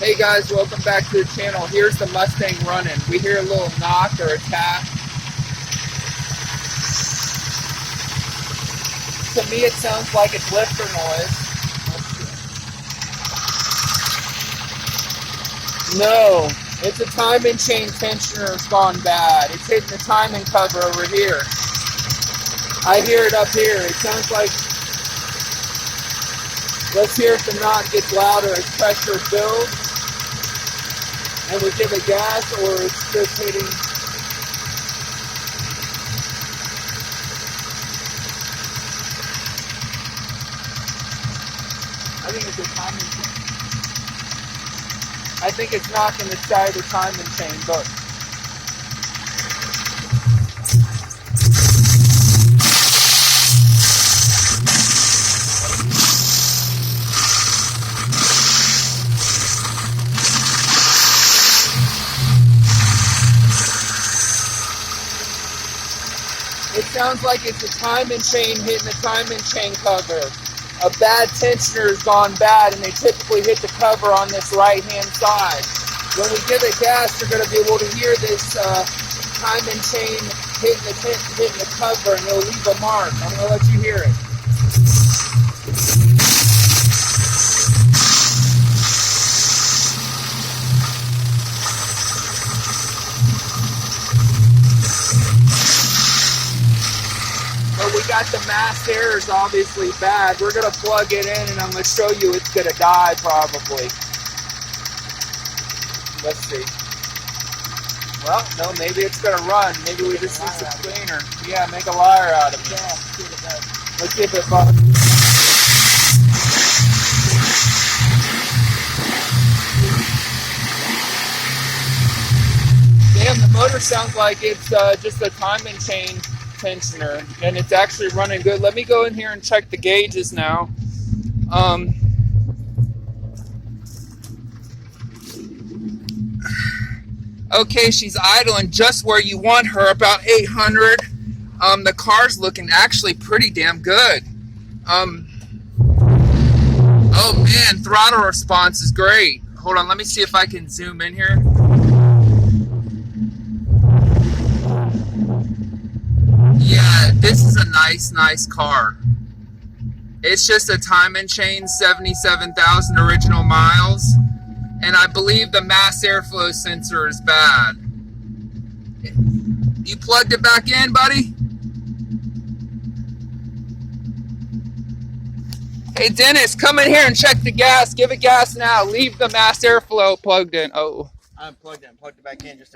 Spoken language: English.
Hey guys, welcome back to the channel. Here's the Mustang running. We hear a little knock or a tap. To me it sounds like it's lifter noise. No, it's a timing chain tensioner's gone bad. It's hitting the timing cover over here. I hear it up here. It sounds like, let's hear if the knock gets louder as pressure builds. And we give it gas, or it's just hitting. I think it's a timing chain. I think it's knocking the side of the timing chain, but it sounds like it's a timing chain hitting the timing chain cover. A bad tensioner has gone bad, and they typically hit the cover on this right-hand side. When we give it gas, you're going to be able to hear this timing chain hitting the cover, and it'll leave a mark. I'm going to let you hear it. But we got the mass error is obviously bad. We're going to plug it in, and I'm going to show you it's going to die probably. Let's see. Well, no, maybe it's going to run. Maybe we just need some cleaner. Yeah, make a liar out of it. Let's see if it bugs. Damn, the motor sounds like it's just a timing chain tensioner, and it's actually running good. Let me go in here and check the gauges now. Okay, she's idling just where you want her, about 800. The car's looking actually pretty damn good. Oh man, throttle response is great. Hold on, let me see if I can zoom in here. Yeah, this is a nice car. It's just a timing chain, 77,000 original miles, and I believe the mass airflow sensor is bad. You plugged it back in, buddy? Hey Dennis, come in here and check the gas. Give it gas now. Leave the mass airflow plugged in. Oh. I unplugged it and plugged it back in just a minute.